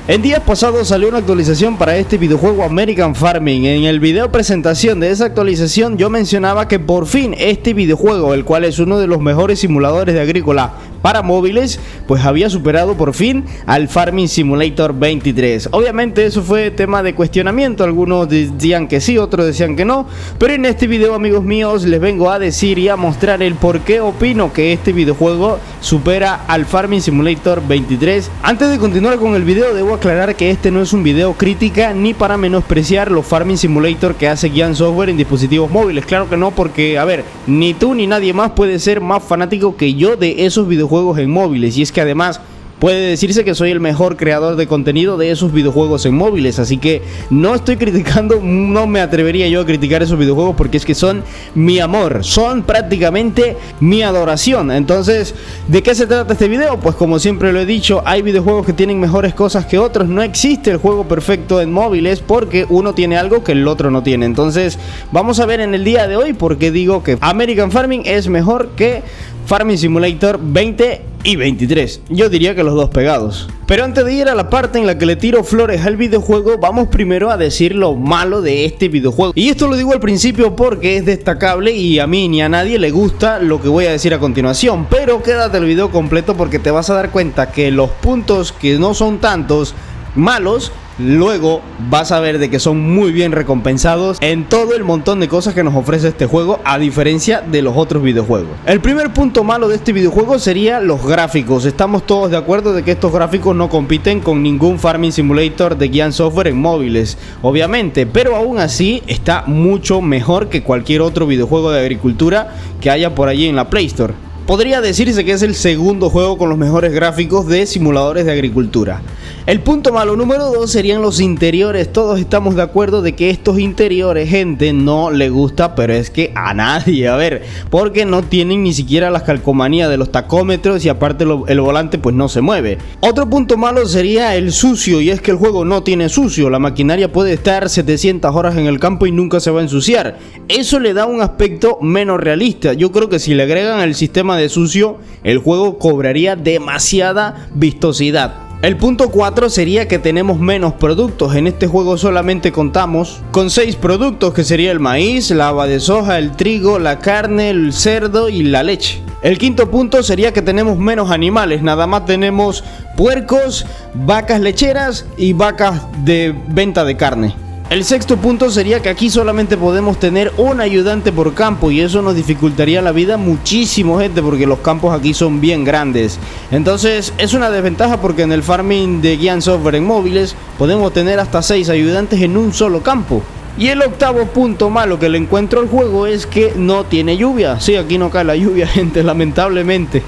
En días pasados salió una actualización para este videojuego American Farming. En el video presentación de esa actualización yo mencionaba que por fin este videojuego, el cual es uno de los mejores simuladores de agrícola para móviles, pues había superado por fin al Farming Simulator 23. Obviamente eso fue tema de cuestionamiento, algunos decían que sí, otros decían que no, pero en este video, amigos míos, les vengo a decir y a mostrar el por qué opino que este videojuego supera al Farming Simulator 23. Antes de continuar con el video, debo aclarar que este no es un video crítica ni para menospreciar los Farming Simulator que hace Giant Software en dispositivos móviles. Claro que no, porque a ver, ni tú ni nadie más puede ser más fanático que yo de esos videojuegos en móviles, y es que además puede decirse que soy el mejor creador de contenido de esos videojuegos en móviles, así que no estoy criticando, no me atrevería yo a criticar esos videojuegos porque es que son mi amor, son prácticamente mi adoración. Entonces, ¿de qué se trata este video? Pues como siempre lo he dicho, hay videojuegos que tienen mejores cosas que otros, no existe el juego perfecto en móviles porque uno tiene algo que el otro no tiene. Entonces, vamos a ver en el día de hoy por qué digo que American Farming es mejor que Farming Simulator 20 y 23. Yo diría que los dos pegados. Pero antes de ir a la parte en la que le tiro flores al videojuego, vamos primero a decir lo malo de este videojuego. Y esto lo digo al principio porque es destacable y a mí ni a nadie le gusta lo que voy a decir a continuación. Pero quédate el video completo porque te vas a dar cuenta que los puntos que no son tantos malos, luego vas a ver de que son muy bien recompensados en todo el montón de cosas que nos ofrece este juego, a diferencia de los otros videojuegos. El primer punto malo de este videojuego sería los gráficos. Estamos todos de acuerdo de que estos gráficos no compiten con ningún Farming Simulator de Giant Software en móviles, obviamente, pero aún así está mucho mejor que cualquier otro videojuego de agricultura que haya por allí en la Play Store. Podría decirse que es el segundo juego con los mejores gráficos de simuladores de agricultura. El punto malo número 2 serían los interiores. Todos estamos de acuerdo de que estos interiores, gente, no le gusta, pero es que a nadie, a ver, porque no tienen ni siquiera las calcomanías de los tacómetros y aparte el volante pues no se mueve. Otro punto malo sería el sucio, y es que el juego no tiene sucio. La maquinaria puede estar 700 horas en el campo y nunca se va a ensuciar. Eso le da un aspecto menos realista. Yo creo que si le agregan el sistema de sucio, el juego cobraría demasiada vistosidad. El punto 4 sería que tenemos menos productos. En este juego solamente contamos con 6 productos, que sería el maíz, la haba de soja, el trigo, la carne, el cerdo y la leche. El quinto punto sería que tenemos menos animales. Nada más tenemos puercos, vacas lecheras y vacas de venta de carne. El sexto punto sería que aquí solamente podemos tener un ayudante por campo, y eso nos dificultaría la vida muchísimo, gente, porque los campos aquí son bien grandes. Entonces es una desventaja porque en el farming de Giant Software en móviles podemos tener hasta 6 ayudantes en un solo campo. Y el octavo punto malo que le encuentro al juego es que no tiene lluvia. Sí, aquí no cae la lluvia, gente, lamentablemente.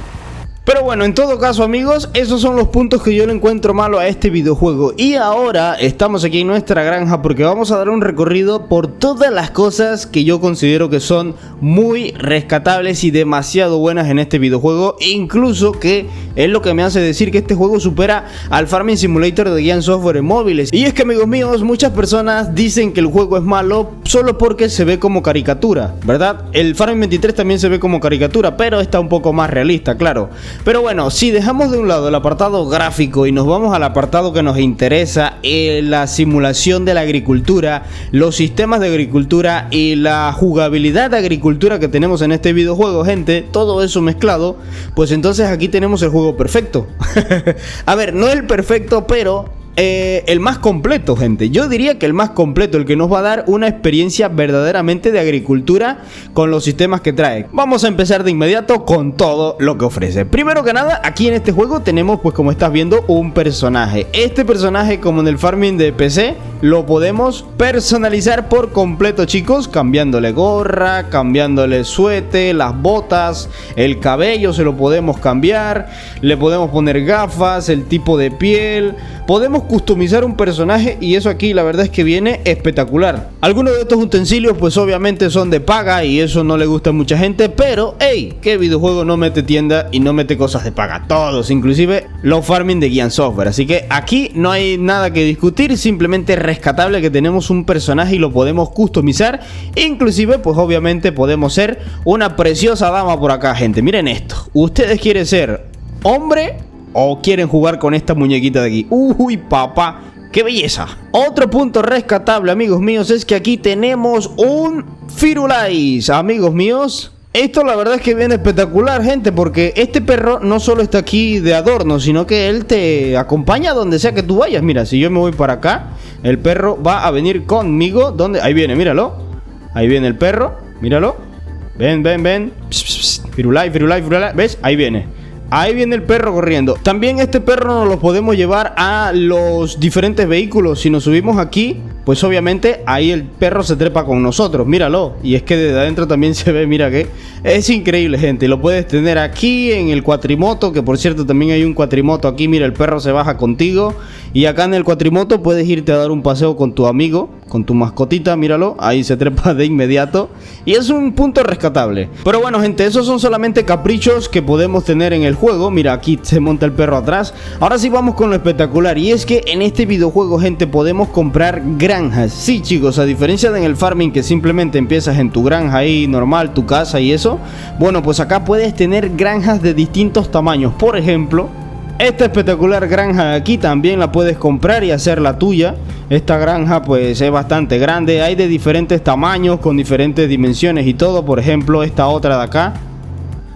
Pero bueno, en todo caso, amigos, esos son los puntos que yo le encuentro malo a este videojuego. Y ahora estamos aquí en nuestra granja porque vamos a dar un recorrido por todas las cosas que yo considero que son muy rescatables y demasiado buenas en este videojuego. Incluso que es lo que me hace decir que este juego supera al Farming Simulator de Giant Software en móviles. Y es que, amigos míos, muchas personas dicen que el juego es malo solo porque se ve como caricatura, ¿verdad? El Farming 23 también se ve como caricatura, pero está un poco más realista, claro. Pero bueno, si dejamos de un lado el apartado gráfico y nos vamos al apartado que nos interesa, la simulación de la agricultura, los sistemas de agricultura y la jugabilidad de agricultura que tenemos en este videojuego, gente, todo eso mezclado, pues entonces aquí tenemos el juego perfecto. A ver, no el perfecto, pero el más completo, gente. Yo diría que el más completo, el que nos va a dar una experiencia verdaderamente de agricultura con los sistemas que trae. Vamos a empezar de inmediato con todo lo que ofrece. Primero que nada, aquí en este juego tenemos, pues como estás viendo, un personaje. Este personaje, como en el farming de PC, lo podemos personalizar por completo, chicos, cambiándole gorra, cambiándole suéter, las botas, el cabello se lo podemos cambiar, le podemos poner gafas, el tipo de piel. Podemos customizar un personaje y eso aquí la verdad es que viene espectacular. Algunos de estos utensilios pues obviamente son de paga y eso no le gusta a mucha gente, pero hey, ¿qué videojuego no mete tienda y no mete cosas de paga? Todos, inclusive los farming de Giant Software. Así que aquí no hay nada que discutir, simplemente rescatable que tenemos un personaje y lo podemos customizar. Inclusive pues obviamente podemos ser una preciosa dama por acá, gente. Miren esto, ustedes quieren ser hombre ¿O quieren jugar con esta muñequita de aquí? ¡Uy, papá! ¡Qué belleza! Otro punto rescatable, amigos míos, es que aquí tenemos un Firulais, amigos míos. Esto la verdad es que viene espectacular, gente, porque este perro no solo está aquí de adorno, sino que él te acompaña donde sea que tú vayas. Mira, si yo me voy para acá, el perro va a venir conmigo. ¿Dónde? Ahí viene, míralo. Ahí viene el perro, míralo. Ven, ven, ven. Pss, pss, pss. Firulais, Firulais, Firulais. ¿Ves? Ahí viene. Ahí viene el perro corriendo. También este perro nos lo podemos llevar a los diferentes vehículos. Si nos subimos aquí, pues obviamente ahí el perro se trepa con nosotros. Míralo. Y es que desde adentro también se ve, mira que es increíble, gente. Lo puedes tener aquí en el cuatrimoto, que por cierto también hay un cuatrimoto aquí. Mira, el perro se baja contigo. Y acá en el cuatrimoto puedes irte a dar un paseo con tu amigo, con tu mascotita, míralo. Ahí se trepa de inmediato. Y es un punto rescatable. Pero bueno, gente, esos son solamente caprichos que podemos tener en el juego. Mira, aquí se monta el perro atrás. Ahora sí vamos con lo espectacular. Y es que en este videojuego, gente, podemos comprar granjas. Sí, chicos, a diferencia de en el farming, que simplemente empiezas en tu granja ahí normal, tu casa y eso. Bueno, pues acá puedes tener granjas de distintos tamaños. Por ejemplo, esta espectacular granja de aquí también la puedes comprar y hacer la tuya. Esta granja pues es bastante grande. Hay de diferentes tamaños, con diferentes dimensiones y todo. Por ejemplo, esta otra de acá,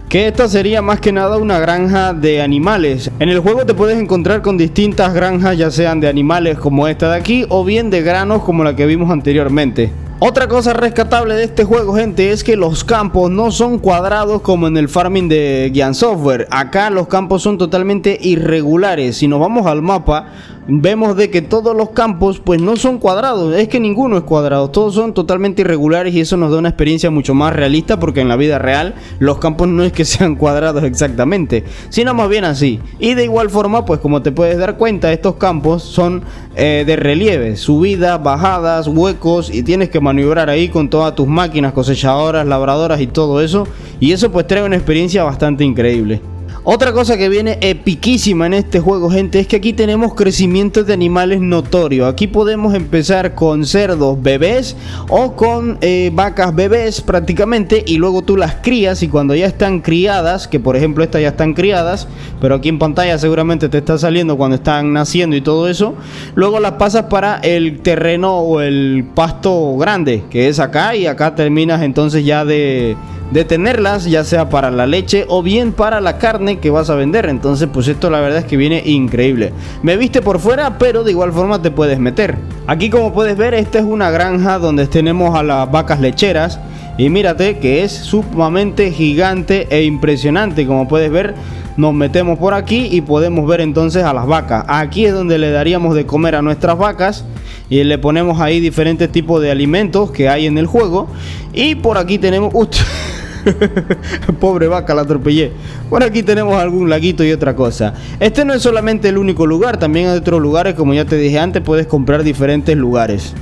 que esta sería más que nada una granja de animales. En el juego te puedes encontrar con distintas granjas, ya sean de animales como esta de aquí, o bien de granos como la que vimos anteriormente. Otra cosa rescatable de este juego, gente, es que los campos no son cuadrados como en el farming de Gian Software. Acá los campos son totalmente irregulares. Si nos vamos al mapa, vemos de que todos los campos pues no son cuadrados. Es que ninguno es cuadrado, todos son totalmente irregulares, y eso nos da una experiencia mucho más realista, porque en la vida real los campos no es que sean cuadrados exactamente, sino más bien así. Y de igual forma, pues como te puedes dar cuenta, estos campos son de relieve, subidas, bajadas, huecos, y tienes que maniobrar ahí con todas tus máquinas cosechadoras, labradoras y todo eso, y eso pues trae una experiencia bastante increíble. Otra cosa que viene epiquísima en este juego, gente, es que aquí tenemos crecimiento de animales notorio. Aquí podemos empezar con cerdos bebés o con vacas bebés prácticamente, y luego tú las crías, y cuando ya están criadas, que por ejemplo estas ya están criadas, pero aquí en pantalla seguramente te está saliendo cuando están naciendo y todo eso, luego las pasas para el terreno o el pasto grande, que es acá, y acá terminas entonces ya de tenerlas, ya sea para la leche o bien para la carne que vas a vender. Entonces pues esto la verdad es que viene increíble. Me viste por fuera, pero de igual forma te puedes meter. Aquí, como puedes ver, esta es una granja donde tenemos a las vacas lecheras, y mírate que es sumamente gigante e impresionante. Como puedes ver, nos metemos por aquí y podemos ver entonces a las vacas. Aquí es donde le daríamos de comer a nuestras vacas, y le ponemos ahí diferentes tipos de alimentos que hay en el juego. Y por aquí tenemos... Pobre vaca, la atropellé. Por aquí tenemos algún laguito y otra cosa. Este no es solamente el único lugar, también hay otros lugares, como ya te dije antes, puedes comprar diferentes lugares.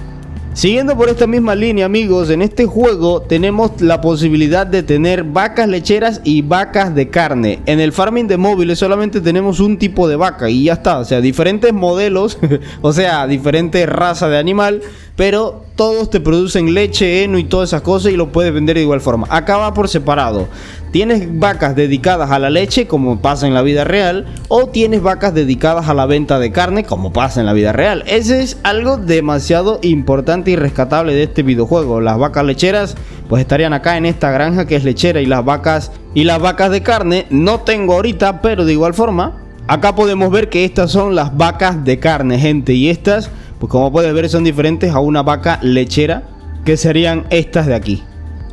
Siguiendo por esta misma línea, amigos, en este juego tenemos la posibilidad de tener vacas lecheras y vacas de carne. En el farming de móviles solamente tenemos un tipo de vaca y ya está. O sea, diferentes modelos, o sea, diferentes razas de animal, pero todos te producen leche, heno y todas esas cosas, y lo puedes vender de igual forma. Acá va por separado. Tienes vacas dedicadas a la leche, como pasa en la vida real, o tienes vacas dedicadas a la venta de carne, como pasa en la vida real. Ese es algo demasiado importante y rescatable de este videojuego. Las vacas lecheras pues estarían acá en esta granja que es lechera, y las vacas de carne no tengo ahorita, pero de igual forma acá podemos ver que estas son las vacas de carne, gente, y estas pues como puedes ver son diferentes a una vaca lechera, que serían estas de aquí.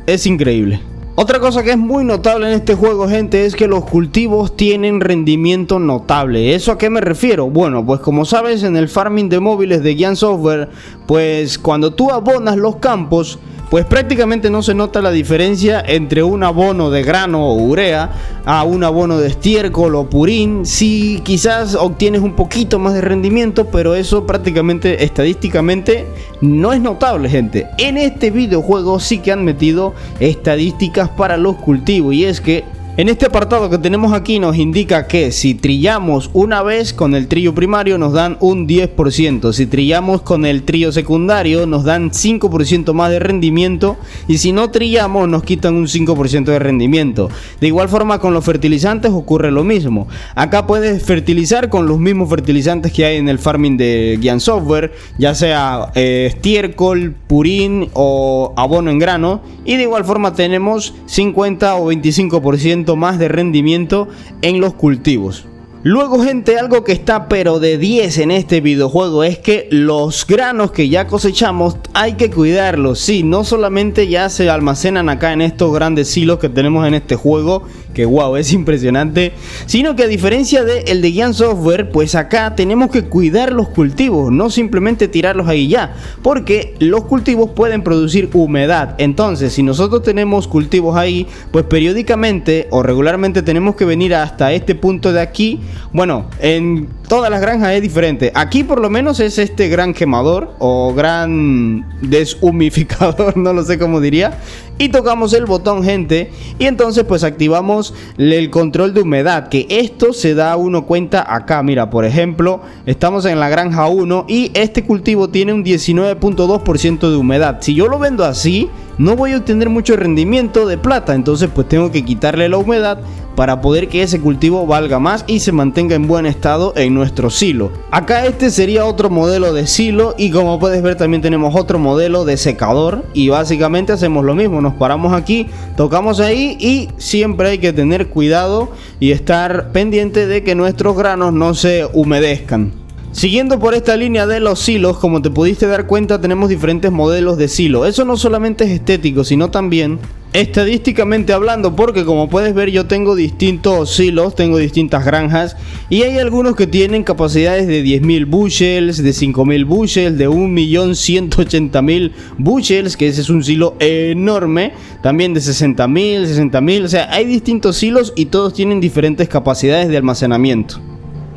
Es increíble. Otra cosa que es muy notable en este juego, gente, es que los cultivos tienen rendimiento notable. ¿Eso a qué me refiero? Bueno, pues como sabes, en el farming de móviles de Gian Software, pues cuando tú abonas los campos, pues prácticamente no se nota la diferencia entre un abono de grano o urea a un abono de estiércol o purín. Sí, quizás obtienes un poquito más de rendimiento, pero eso prácticamente estadísticamente no es notable, gente. En este videojuego sí que han metido estadísticas para los cultivos, y es que En este apartado que tenemos aquí nos indica que si trillamos una vez con el trillo primario nos dan un 10%, si trillamos con el trillo secundario nos dan 5% más de rendimiento y si no trillamos nos quitan un 5% de rendimiento. De igual forma con los fertilizantes ocurre lo mismo. Acá puedes fertilizar con los mismos fertilizantes que hay en el farming de Gian Software, ya sea estiércol, purín o abono en grano, y de igual forma tenemos 50 o 25% más de rendimiento en los cultivos. Luego, gente, algo que está pero de 10 en este videojuego es que los granos que ya cosechamos hay que cuidarlos. Sí, no solamente ya se almacenan acá en estos grandes silos que tenemos en este juego, que wow, es impresionante, sino que a diferencia del de Gian Software, pues acá tenemos que cuidar los cultivos, no simplemente tirarlos ahí ya, porque los cultivos pueden producir humedad. Entonces, si nosotros tenemos cultivos ahí, pues periódicamente o regularmente tenemos que venir hasta este punto de aquí. Bueno, en todas las granjas es diferente. Aquí por lo menos es este gran quemador o gran deshumificador, no lo sé cómo diría. Y tocamos el botón, gente, y entonces pues activamos el control de humedad, que esto se da uno cuenta acá. Mira, por ejemplo, estamos en la granja 1 y este cultivo tiene un 19.2% de humedad. Si yo lo vendo así, no voy a obtener mucho rendimiento de plata, entonces pues tengo que quitarle la humedad para poder que ese cultivo valga más y se mantenga en buen estado en nuestro silo. Acá este sería otro modelo de silo y como puedes ver también tenemos otro modelo de secador y básicamente hacemos lo mismo, nos paramos aquí, tocamos ahí y siempre hay que tener cuidado y estar pendiente de que nuestros granos no se humedezcan. Siguiendo por esta línea de los silos, como te pudiste dar cuenta, tenemos diferentes modelos de silo. Eso no solamente es estético, sino también estadísticamente hablando, porque como puedes ver yo tengo distintos silos, tengo distintas granjas y hay algunos que tienen capacidades de 10.000 bushels, de 5.000 bushels, de 1.180.000 bushels, que ese es un silo enorme, también de 60.000, o sea, hay distintos silos y todos tienen diferentes capacidades de almacenamiento.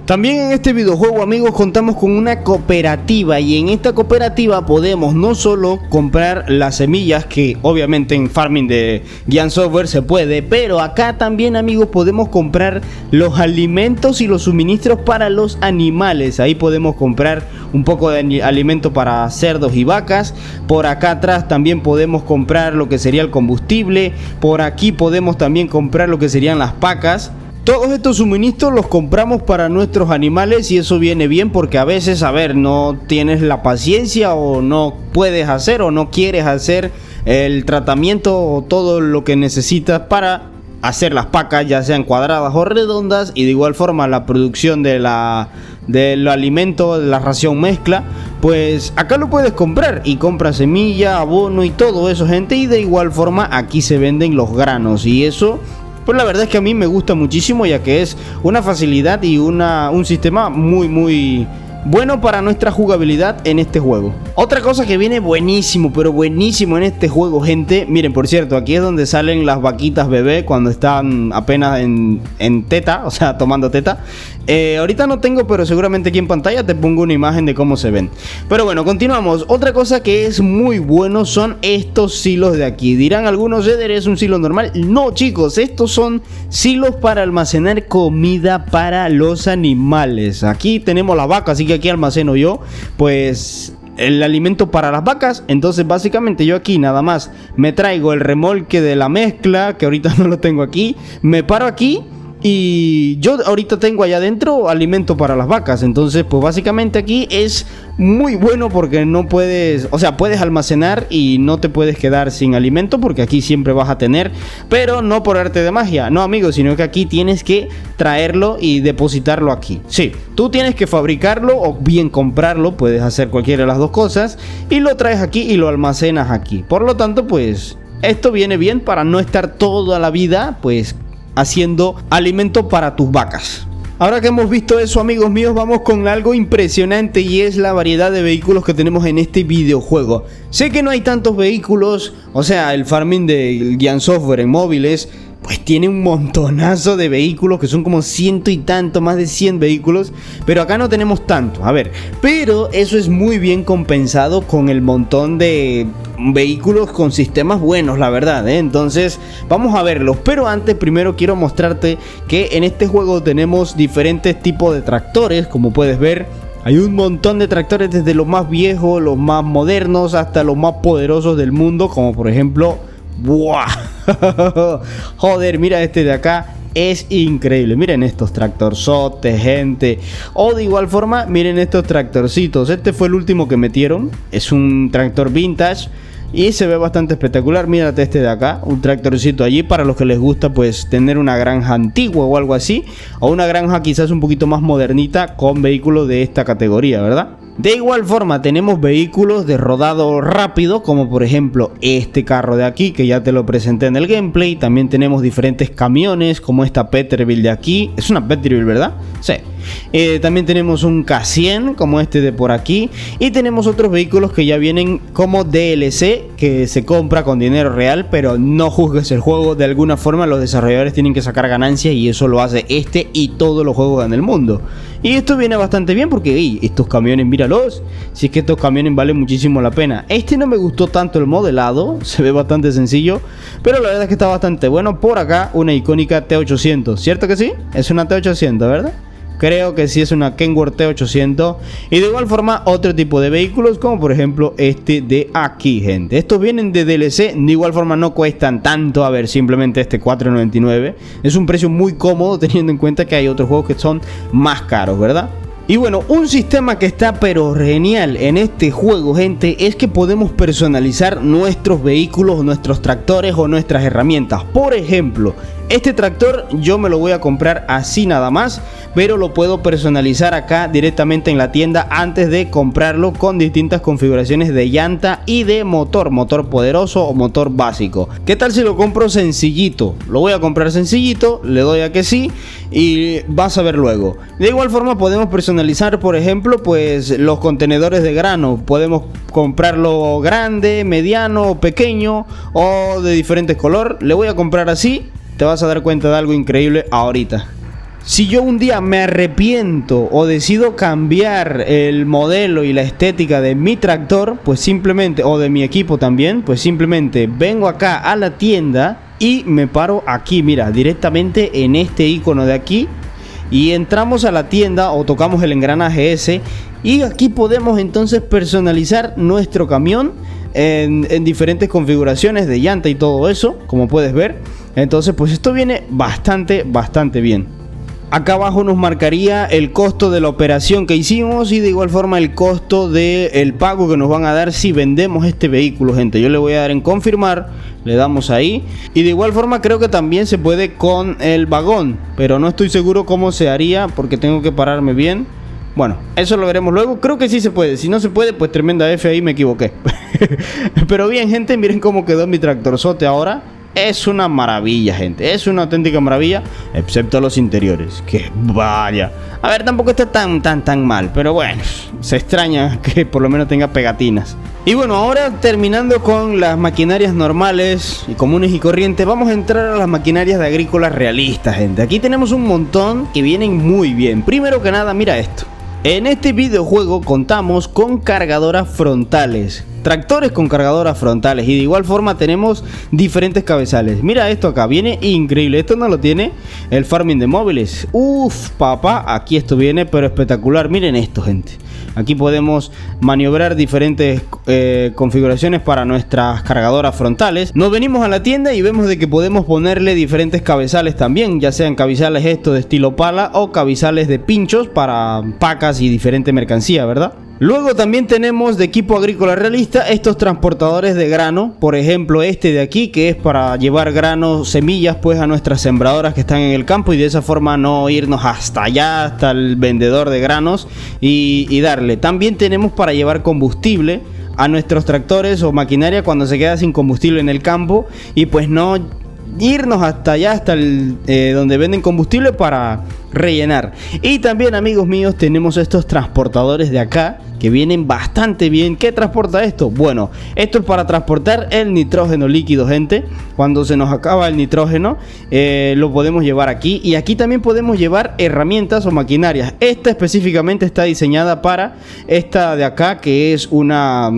También en este videojuego, amigos, contamos con una cooperativa y en esta cooperativa podemos no solo comprar las semillas, que obviamente en farming de Gian Software se puede, pero acá también, amigos, podemos comprar los alimentos y los suministros para los animales. Ahí podemos comprar un poco de alimento para cerdos y vacas. Por acá atrás también podemos comprar lo que sería el combustible. Por aquí podemos también comprar lo que serían las pacas. Todos estos suministros los compramos para nuestros animales y eso viene bien porque a veces, a ver, no tienes la paciencia o no puedes hacer o no quieres hacer el tratamiento o todo lo que necesitas para hacer las pacas, ya sean cuadradas o redondas, y de igual forma la producción del alimento, de la ración mezcla, pues acá lo puedes comprar y compras semilla, abono y todo eso, gente, y de igual forma aquí se venden los granos y eso. Pues la verdad es que a mí me gusta muchísimo, ya que es una facilidad y un sistema muy bueno para nuestra jugabilidad en este juego. Otra cosa que viene buenísimo, pero buenísimo en este juego, gente. Miren, por cierto, aquí es donde salen las vaquitas bebé cuando están apenas en teta, o sea, tomando teta. Ahorita no tengo, pero seguramente aquí en pantalla te pongo una imagen de cómo se ven. Pero bueno, continuamos. Otra cosa que es muy bueno son estos silos de aquí. Dirán algunos, Eder, ¿es un silo normal? No, chicos, estos son silos para almacenar comida para los animales. Aquí tenemos la vaca, así que aquí almaceno yo, pues, el alimento para las vacas. Entonces básicamente yo aquí nada más me traigo el remolque de la mezcla, que ahorita no lo tengo aquí, me paro aquí y yo ahorita tengo allá adentro alimento para las vacas. Entonces pues básicamente aquí es muy bueno porque no puedes, o sea, puedes almacenar y no te puedes quedar sin alimento porque aquí siempre vas a tener, pero no por arte de magia, no, amigos, sino que aquí tienes que traerlo y depositarlo aquí. Sí, tú tienes que fabricarlo o bien comprarlo, puedes hacer cualquiera de las dos cosas y lo traes aquí y lo almacenas aquí. Por lo tanto, pues esto viene bien para no estar toda la vida pues haciendo alimento para tus vacas. Ahora que hemos visto eso, amigos míos, vamos con algo impresionante y es la variedad de vehículos que tenemos en este videojuego. Sé que no hay tantos vehículos, o sea, el farming de Gian Software en móviles, pues tiene un montonazo de vehículos, que son como ciento y tanto, más de 100 vehículos, pero acá no tenemos tanto, a ver, pero eso es muy bien compensado con el montón de vehículos con sistemas buenos, la verdad, ¿eh? Entonces vamos a verlos, pero antes primero quiero mostrarte que en este juego tenemos diferentes tipos de tractores, como puedes ver. Hay un montón de tractores, desde los más viejos, los más modernos, hasta los más poderosos del mundo, como por ejemplo... ¡Buah! Joder, mira este de acá, es increíble. Miren estos tractorzotes, gente. O de igual forma, miren estos tractorcitos. Este fue el último que metieron. Es un tractor vintage y se ve bastante espectacular. Mírate este de acá, un tractorcito allí para los que les gusta pues tener una granja antigua o algo así, o una granja quizás un poquito más modernita con vehículos de esta categoría, ¿verdad? De igual forma tenemos vehículos de rodado rápido, como por ejemplo este carro de aquí, que ya te lo presenté en el gameplay. También tenemos diferentes camiones, como esta Peterbilt de aquí. Es una Peterbilt, ¿verdad? Sí. También tenemos un K100 como este de por aquí. Y tenemos otros vehículos que ya vienen como DLC, que se compra con dinero real. Pero no juzgues el juego, de alguna forma los desarrolladores tienen que sacar ganancias, y eso lo hace este y todos los juegos en el mundo. Y esto viene bastante bien porque estos camiones, míralos, si es que estos camiones valen muchísimo la pena. Este no me gustó tanto el modelado, se ve bastante sencillo, pero la verdad es que está bastante bueno. Por acá una icónica T800, ¿cierto que sí? Es una T800, ¿verdad? Creo que sí, es una Kenworth T800. Y de igual forma otro tipo de vehículos, como por ejemplo este de aquí, gente. Estos vienen de DLC, de igual forma no cuestan tanto. A ver, simplemente este $4.99 es un precio muy cómodo, teniendo en cuenta que hay otros juegos que son más caros, ¿verdad? Y bueno, un sistema que está pero genial en este juego, gente, es que podemos personalizar nuestros vehículos, nuestros tractores o nuestras herramientas. Por ejemplo, este tractor yo me lo voy a comprar así nada más, pero lo puedo personalizar acá directamente en la tienda antes de comprarlo, con distintas configuraciones de llanta y de motor poderoso o motor básico. ¿Qué tal si lo compro sencillito? Lo voy a comprar sencillito, le doy a que sí y vas a ver luego. De igual forma podemos personalizar, por ejemplo, pues los contenedores de grano. Podemos comprarlo grande, mediano, pequeño o de diferentes color. Le voy a comprar así. Te vas a dar cuenta de algo increíble ahorita. Si yo un día me arrepiento o decido cambiar el modelo y la estética de mi tractor, pues simplemente, o de mi equipo también, pues simplemente vengo acá a la tienda y me paro aquí, mira, directamente en este icono de aquí, y entramos a la tienda o tocamos el engranaje ese, y aquí podemos entonces personalizar nuestro camión en diferentes configuraciones de llanta y todo eso, como puedes ver. Entonces pues esto viene bastante bien. Acá abajo nos marcaría el costo de la operación que hicimos, y de igual forma el costo del pago que nos van a dar si vendemos este vehículo, gente. Yo le voy a dar en confirmar, le damos ahí, y de igual forma creo que también se puede con el vagón, pero no estoy seguro cómo se haría porque tengo que pararme bien. Bueno, eso lo veremos luego. Creo que sí se puede. Si no se puede, pues tremenda F, ahí me equivoqué. Pero bien, gente, miren cómo quedó mi tractorzote ahora. Es una maravilla, gente. Es una auténtica maravilla, excepto los interiores, que vaya. A ver, tampoco está tan mal, pero bueno, se extraña que por lo menos tenga pegatinas. Y bueno, ahora terminando con las maquinarias normales y comunes y corrientes, vamos a entrar a las maquinarias de agrícolas realistas, gente. Aquí tenemos un montón que vienen muy bien. Primero que nada, mira esto. En este videojuego contamos con cargadoras frontales, tractores con cargadoras frontales, y de igual forma tenemos diferentes cabezales. Mira esto acá, viene increíble. Esto no lo tiene el farming de móviles. Uff, papá, aquí esto viene pero espectacular. Miren esto, gente. Aquí podemos maniobrar diferentes configuraciones para nuestras cargadoras frontales. Nos venimos a la tienda y vemos de que podemos ponerle diferentes cabezales también, ya sean cabezales estos de estilo pala o cabezales de pinchos para pacas y diferente mercancía, ¿verdad? Luego también tenemos de equipo agrícola realista estos transportadores de grano, por ejemplo este de aquí, que es para llevar granos, semillas pues a nuestras sembradoras que están en el campo, y de esa forma no irnos hasta allá, hasta el vendedor de granos y darle. También tenemos para llevar combustible a nuestros tractores o maquinaria cuando se queda sin combustible en el campo, y pues no irnos hasta allá, hasta donde venden combustible para rellenar. Y también, amigos míos, tenemos estos transportadores de acá que vienen bastante bien. ¿Qué transporta esto? Bueno, esto es para transportar el nitrógeno líquido, gente. Cuando se nos acaba el nitrógeno, lo podemos llevar aquí. Y aquí también podemos llevar herramientas o maquinarias. Esta específicamente está diseñada para esta de acá, que es una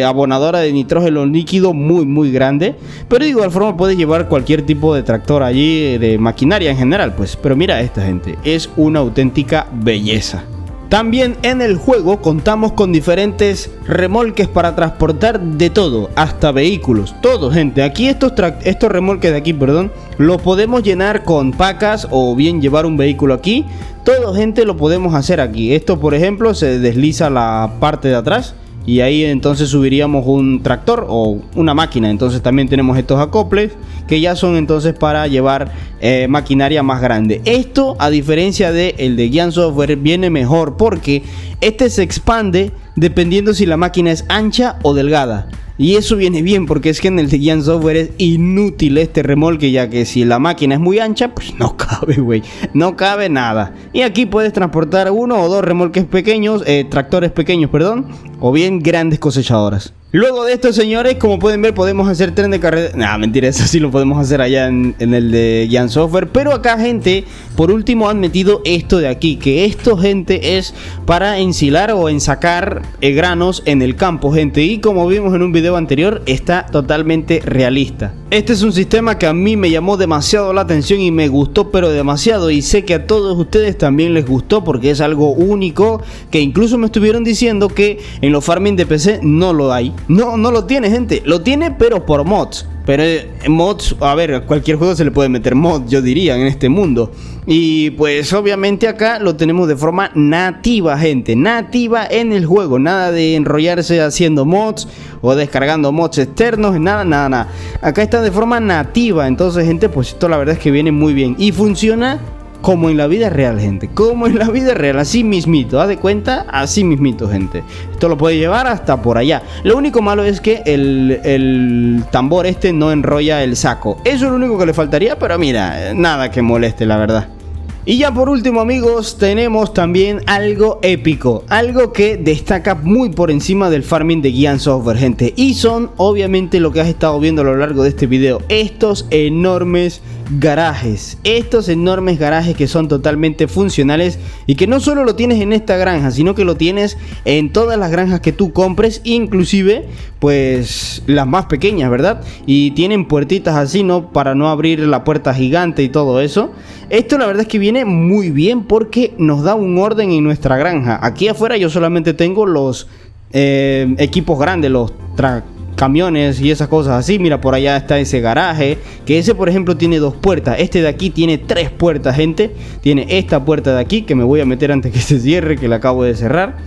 abonadora de nitrógeno líquido muy grande. Pero de igual forma puedes llevar cualquier tipo de tractor allí, de maquinaria en general, pues. Pero mira esta, gente, es una auténtica belleza. También en el juego contamos con diferentes remolques para transportar de todo, hasta vehículos, todo, gente. Aquí estos remolques de aquí, perdón, los podemos llenar con pacas o bien llevar un vehículo aquí. Todo, gente, lo podemos hacer aquí. Esto, por ejemplo, se desliza la parte de atrás y ahí entonces subiríamos un tractor o una máquina. Entonces también tenemos estos acoples que ya son entonces para llevar maquinaria más grande. Esto, a diferencia del de Gian Software, viene mejor porque este se expande dependiendo si la máquina es ancha o delgada. Y eso viene bien porque es que en el de Gian Software es inútil este remolque, ya que si la máquina es muy ancha, pues no cabe, güey. No cabe nada. Y aquí puedes transportar uno o dos remolques pequeños, tractores pequeños, perdón, o bien grandes cosechadoras. Luego de esto, señores, como pueden ver, podemos hacer tren de carretera. Nah, mentira, eso sí lo podemos hacer allá en el de Gian Software. Pero acá, gente, por último han metido esto de aquí. Que esto, gente, es para ensilar o ensacar granos en el campo, gente. Y como vimos en un video anterior, está totalmente realista. Este es un sistema que a mí me llamó demasiado la atención y me gustó, pero demasiado. Y sé que a todos ustedes también les gustó porque es algo único. Que incluso me estuvieron diciendo que en los farming de PC no lo hay. No lo tiene, gente. Lo tiene, pero por mods. Pero mods, a ver, a cualquier juego se le puede meter mods, yo diría, en este mundo. Y pues obviamente acá lo tenemos de forma nativa, gente. Nativa en el juego. Nada de enrollarse haciendo mods o descargando mods externos. Nada. Acá está de forma nativa. Entonces, gente, pues esto la verdad es que viene muy bien. Y funciona como en la vida real, gente. Como en la vida real, así mismito. Haz de cuenta, así mismito, gente. Esto lo puede llevar hasta por allá. Lo único malo es que el tambor este no enrolla el saco. Eso es lo único que le faltaría, pero mira, nada que moleste, la verdad. Y ya por último, amigos, tenemos también algo épico, algo que destaca muy por encima del farming de Gian Software, gente. Y son obviamente lo que has estado viendo a lo largo de este video, estos enormes garajes que son totalmente funcionales y que no solo lo tienes en esta granja, sino que lo tienes en todas las granjas que tú compres, inclusive pues las más pequeñas, ¿verdad? Y tienen puertitas así, ¿no? Para no abrir la puerta gigante y todo eso. Esto la verdad es que viene muy bien porque nos da un orden en nuestra granja. Aquí afuera yo solamente tengo los equipos grandes, los camiones y esas cosas así. Mira, por allá está ese garaje, que ese por ejemplo tiene 2 puertas. Este de aquí tiene 3 puertas, gente. Tiene esta puerta de aquí, que me voy a meter antes que se cierre, que la acabo de cerrar.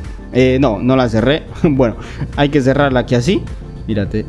No la cerré. Bueno, hay que cerrarla aquí así. Mírate,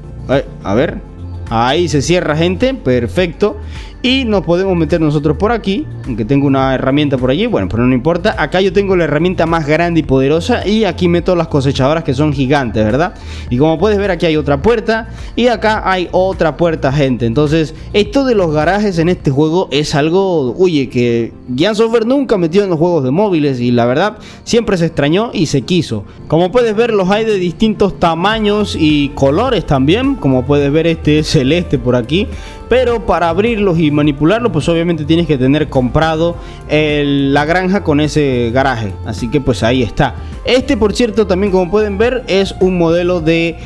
a ver. Ahí se cierra, gente, perfecto. Y nos podemos meter nosotros por aquí, aunque tengo una herramienta por allí, bueno, pero no importa. Acá yo tengo la herramienta más grande y poderosa y aquí meto las cosechadoras que son gigantes, ¿verdad? Y como puedes ver, aquí hay otra puerta y acá hay otra puerta, gente. Entonces, esto de los garajes en este juego es algo, oye, que Gian Software nunca metió en los juegos de móviles y la verdad, siempre se extrañó y se quiso. Como puedes ver, los hay de distintos tamaños y colores también. Como puedes ver, este es celeste por aquí. Pero para abrirlos y manipularlos, pues obviamente tienes que tener comprado la granja con ese garaje. Así que pues ahí está. Este, por cierto, también como pueden ver, es un modelo de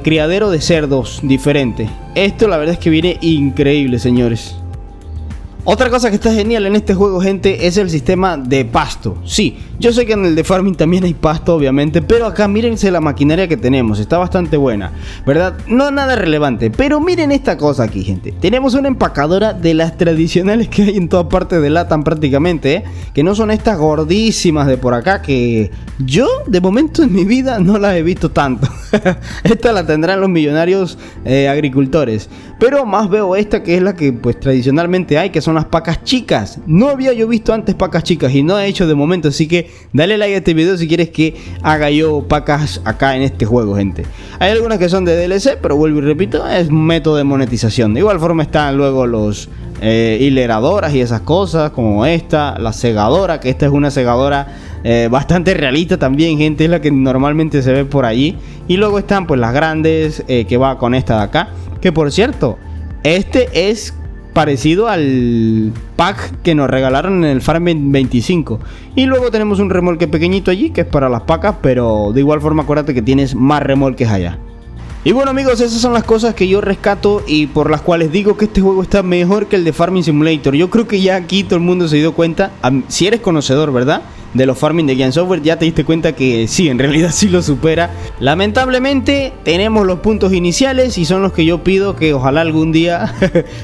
criadero de cerdos diferente. Esto la verdad es que viene increíble, señores. Otra cosa que está genial en este juego, gente, es el sistema de pasto. Sí, yo sé que en el de farming también hay pasto, obviamente, pero acá mírense la maquinaria que tenemos, está bastante buena, ¿verdad? No nada relevante, pero miren esta cosa aquí, gente. Tenemos una empacadora de las tradicionales que hay en toda parte de LATAM prácticamente, que no son estas gordísimas de por acá, que yo de momento en mi vida no las he visto tanto. Esta la tendrán los millonarios agricultores, pero más veo esta, que es la que pues tradicionalmente hay, que son las pacas chicas. No había yo visto antes pacas chicas y no he hecho de momento, así que dale like a este video si quieres que haga yo pacas acá en este juego, gente. Hay algunas que son de DLC, pero vuelvo y repito, es método de monetización. De igual forma están luego los hileradoras y esas cosas, como esta, la segadora, que esta es una segadora bastante realista también, gente, es la que normalmente se ve por allí. Y luego están pues las grandes, que va con esta de acá, que por cierto, este es parecido al pack que nos regalaron en el Farming 25. Y luego tenemos un remolque pequeñito allí, que es para las pacas, pero de igual forma acuérdate que tienes más remolques allá. Y bueno amigos, esas son las cosas que yo rescato y por las cuales digo que este juego está mejor que el de Farming Simulator. Yo creo que ya aquí todo el mundo se dio cuenta, si eres conocedor, ¿verdad?, de los farming de Giant Software, ya te diste cuenta que sí, en realidad sí lo supera. Lamentablemente tenemos los puntos iniciales y son los que yo pido que ojalá algún día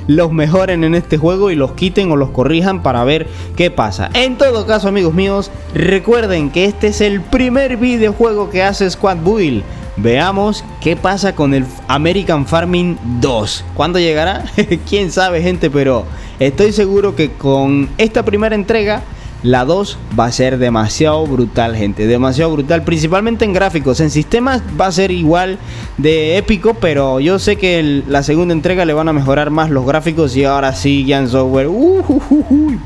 los mejoren en este juego y los quiten o los corrijan para ver qué pasa. En todo caso amigos míos, recuerden que este es el primer videojuego que hace Squad Build. Veamos qué pasa con el American Farming 2. ¿Cuándo llegará? Quién sabe gente, pero estoy seguro que con esta primera entrega la 2 va a ser demasiado brutal, gente, demasiado brutal, principalmente en gráficos. En sistemas va a ser igual de épico, pero yo sé que la segunda entrega le van a mejorar más los gráficos. Y ahora sí, Giant Software,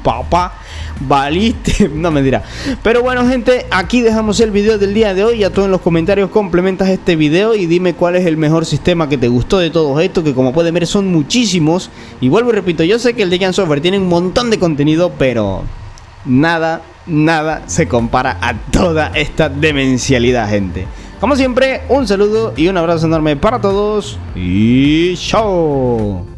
papá, valiste, no mentira. Pero bueno gente, aquí dejamos el video del día de hoy. Ya tú en los comentarios complementas este video y dime cuál es el mejor sistema que te gustó de todos estos, que como pueden ver son muchísimos. Y vuelvo y repito, yo sé que el de Giant Software tiene un montón de contenido, pero nada se compara a toda esta demencialidad, gente. Como siempre, un saludo y un abrazo enorme para todos y chao.